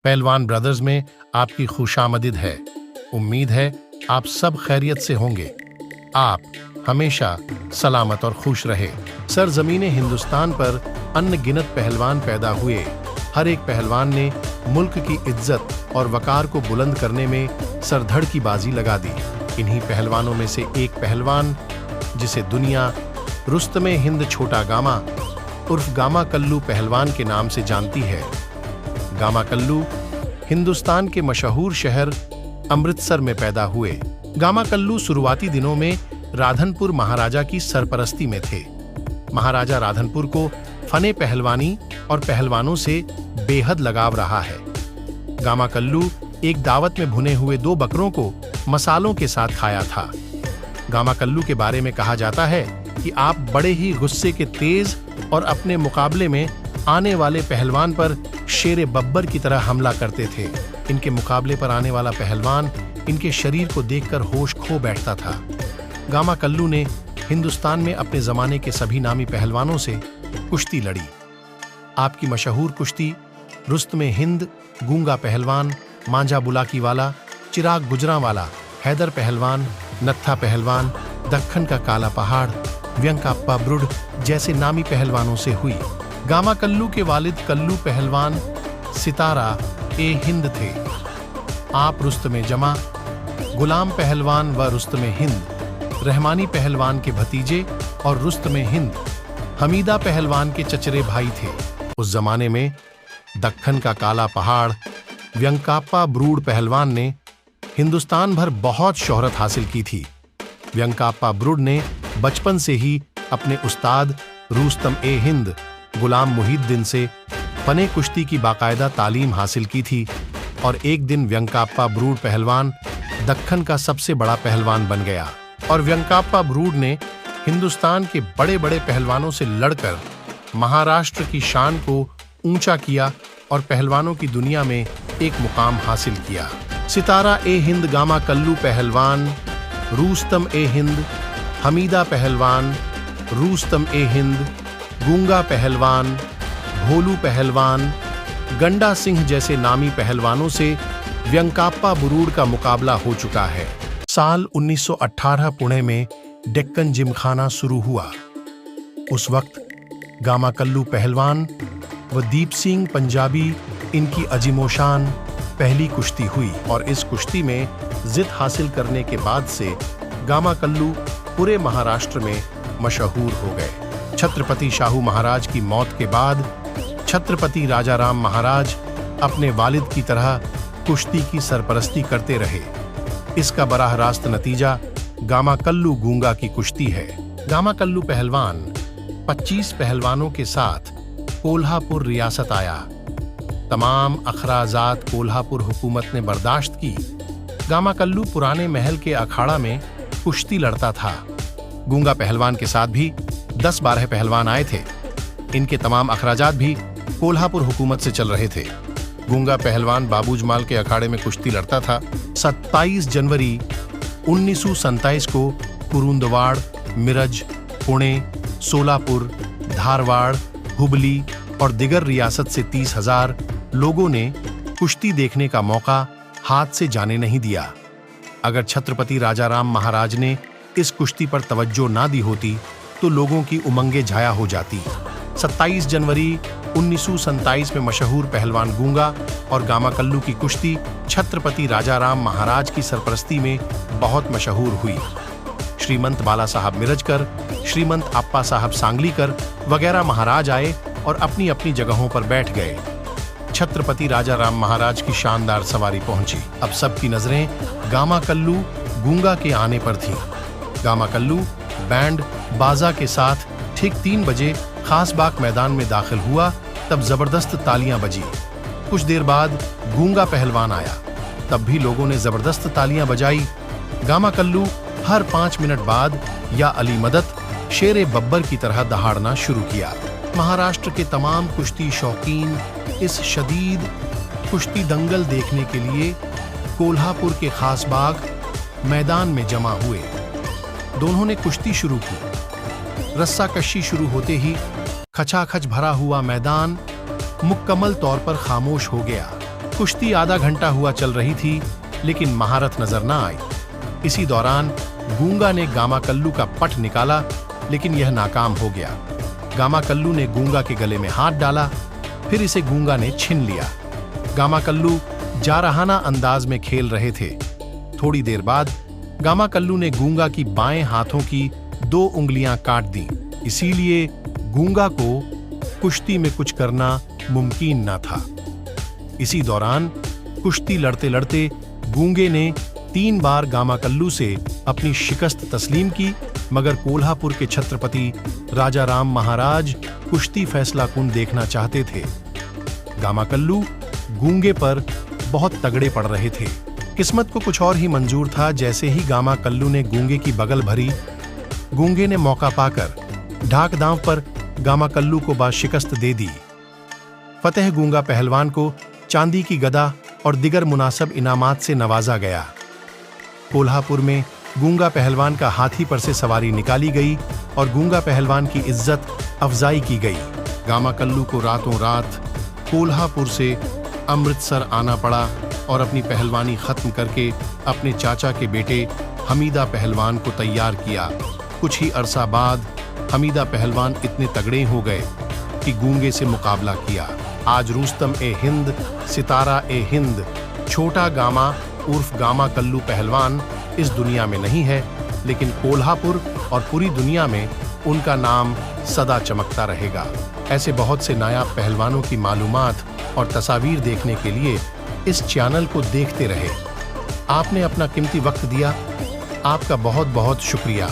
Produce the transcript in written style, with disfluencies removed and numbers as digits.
पहलवान ब्रदर्स में आपकी खुशामदीद है। उम्मीद है आप सब खैरियत से होंगे। आप हमेशा सलामत और खुश रहे। सरजमीने हिंदुस्तान पर अनगिनत पहलवान पैदा हुए। हर एक पहलवान ने मुल्क की इज्जत और वकार को बुलंद करने में सरधड़ की बाजी लगा दी। इन्हीं पहलवानों में से एक पहलवान जिसे दुनिया रुस्तमे हिंद छोटा गामा उर्फ गामा कल्लू पहलवान के नाम से जानती है। गामा कल्लू हिंदुस्तान के मशहूर शहर अमृतसर में पैदा हुए। गामा कल्लू शुरुआती दिनों में राधनपुर महाराजा की सरपरस्ती में थे। महाराजा राधनपुर को फने पहलवानी और पहलवानों से बेहद लगाव रहा है। गामा कल्लू एक दावत में भुने हुए 2 बकरों को मसालों के साथ खाया था। गामा कल्लू के बारे में कहा जाता है कि आप बड़े ही गुस्से के तेज और अपने मुकाबले में आने वाले पहलवान पर शेरे बब्बर की तरह हमला करते थे। इनके मुकाबले पर आने वाला पहलवान इनके शरीर को देखकर होश खो बैठता था। गामा कल्लू ने हिंदुस्तान में अपने जमाने के सभी नामी पहलवानों से कुश्ती लड़ी। आपकी मशहूर कुश्ती रुस्तमे हिंद, गूंगा पहलवान, मांझा बुलाकीवाला, चिराग गुजरांवाला, हैदर पहलवान, नत्था पहलवान, दक्खन का काला पहाड़, व्यंकाप्पा ब्रुड जैसे नामी पहलवानों से हुई। गामा कल्लू के वालिद कल्लू पहलवान सितारा ए हिंद थे। आप रुस्तमे जमा, गुलाम पहलवान व रुस्तमे हिंद, रहमानी पहलवान के भतीजे और रुस्तमे हिंद, हमीदा पहलवान के चचेरे भाई थे। उस जमाने में दक्खन का काला पहाड़ व्यंकाप्पा ब्रूड पहलवान ने हिंदुस्तान भर बहुत शोहरत हासिल की थी। व्यंकाप्पा ब्रूड ने बचपन से ही अपने उस्ताद रुस्तम ए हिंद, गुलाम मुहिद्दीन से फने कुश्ती की बाकायदा तालीम हासिल की थी और एक दिन व्यंकाप्पा ब्रूड पहलवान दक्खन का सबसे बड़ा पहलवान बन गया और व्यंकाप्पा ब्रूड ने हिंदुस्तान के बड़े बड़े पहलवानों से लड़कर महाराष्ट्र की शान को ऊंचा किया और पहलवानों की दुनिया में एक मुकाम हासिल किया। सितारा ए हिंद गामा कल्लू पहलवान, रुस्तम ए हिंद, हमीदा पहलवान, रुस्तम ए हिंद, गूंगा पहलवान, भोलू पहलवान, गंडा सिंह जैसे नामी पहलवानों से व्यंकाप्पा ब्रूड का मुकाबला हो चुका है। साल 1918 पुणे में डेक्कन जिमखाना शुरू हुआ। उस वक्त गामा कल्लू पहलवान व दीप सिंह पंजाबी इनकी अजीमोशान पहली कुश्ती हुई और इस कुश्ती में जित हासिल करने के बाद से गामा कल्लू पूरे महाराष्ट्र में मशहूर हो गए। छत्रपति शाहू महाराज की मौत के बाद छत्रपति राजाराम महाराज अपने वालिद की तरह कुश्ती की सरपरस्ती करते रहे। इसका बराह रास्त नतीजा गामा कल्लू गूंगा की कुश्ती है। गामा कल्लू पहलवान 25 पहलवानों के साथ कोल्हापुर रियासत आया। तमाम अखराजात कोल्हापुर हुकूमत ने बर्दाश्त की। गामा कल्लू पुराने महल के अखाड़ा में कुश्ती लड़ता था। गूंगा पहलवान के साथ भी 10-12 पहलवान आए थे। इनके तमाम अखराजात भी कोल्हापुर हुकूमत से चल रहे थे। गूंगा पहलवान बाबू जमाल के अखाड़े में कुश्ती लड़ता था। 27 जनवरी 1927 को कुरुंदवाड़, मिरज, पुणे, सोलापुर, धारवाड़, हुबली और दिगर रियासत से 30,000 लोगों ने कुश्ती देखने का मौका हाथ से जाने नहीं दिया। अगर छत्रपति राजाराम महाराज ने इस कुश्ती पर तवज्जो ना दी होती तो लोगों की उमंगें झाया हो जाती। 27 जनवरी 1927 में मशहूर पहलवान गूंगा और गामा कल्लू की कुश्ती छत्रपति राजाराम महाराज की सरपरस्ती में बहुत मशहूर हुई। श्रीमंत बाला साहब मिरजकर, श्रीमंत आप्पा साहब सांगलीकर वगैरह महाराज आए और अपनी अपनी जगहों पर बैठ गए। छत्रपति राजाराम महाराज की शानदार सवारी पहुंची। अब सबकी नजरें गामा कल्लू गूंगा के आने पर थीं। गामा कल्लू बैंड बाजा के साथ ठीक 3 बजे खासबाग मैदान में दाखिल हुआ। तब जबरदस्त तालियां बजी। कुछ देर बाद गूंगा पहलवान आया। तब भी लोगों ने जबरदस्त तालियां बजाई। गामा कल्लू हर 5 मिनट बाद या अली मदद शेरे बब्बर की तरह दहाड़ना शुरू किया। महाराष्ट्र के तमाम कुश्ती शौकीन इस शदीद कुश्ती दंगल देखने के लिए कोल्हापुर के खासबाग मैदान में जमा हुए। दोनों ने कुश्ती शुरू की। रस्साकशी शुरू होते ही खचाखच भरा हुआ मैदान मुकम्मल तौर पर खामोश हो गया। कुश्ती आधा घंटा हुआ चल रही थी, लेकिन महारत नजर न आई। इसी दौरान गूंगा ने गामा कल्लू का पट निकाला, लेकिन यह नाकाम हो गया। गामा कल्लू ने गूंगा के गले में हाथ डाला, फिर इसे गूंगा ने छीन लिया। गामा कल्लू जारहाना अंदाज में खेल रहे थे। थोड़ी देर बाद गामा कल्लू ने गूंगा की बाएं हाथों की 2 उंगलियां काट दी, इसीलिए गूंगा को कुश्ती में कुछ करना मुमकिन न था। इसी दौरान कुश्ती लड़ते लड़ते गूंगे ने 3 बार गामा कल्लू से अपनी शिकस्त तस्लीम की, मगर कोल्हापुर के छत्रपति राजा राम महाराज कुश्ती फैसला कुन देखना चाहते थे। गामा कल्लू गूंगे पर बहुत तगड़े पड़ रहे थे। किस्मत को कुछ और ही मंजूर था। जैसे ही गामा कल्लू ने गूंगे की बगल भरी, गूंगे ने मौका पाकर ढाक दांव पर गामा कल्लू को बाशिकस्त दे दी। फतेह गूंगा पहलवान को चांदी की गदा और दिगर मुनासब इनामात से नवाजा गया। कोल्हापुर में गूंगा पहलवान का हाथी पर से सवारी निकाली गई और गूंगा पहलवान की इज्जत अफजाई की गई। गामा कल्लू को रातों रात कोल्हापुर से अमृतसर आना पड़ा और अपनी पहलवानी खत्म करके अपने चाचा के बेटे हमीदा पहलवान को तैयार किया। कुछ ही अरसा बाद हमीदा पहलवान इतने तगड़े हो गए कि गूंगे से मुकाबला किया। आज रुस्तम ए हिंद, सितारा ए हिंद, छोटा गामा उर्फ गामा कल्लू पहलवान इस दुनिया में नहीं है, लेकिन कोल्हापुर और पूरी दुनिया में उनका नाम सदा चमकता रहेगा। ऐसे बहुत से नायाब पहलवानों की मालूमात और तस्वीर देखने के लिए इस चैनल को देखते रहे। आपने अपना कीमती वक्त दिया, आपका बहुत बहुत शुक्रिया।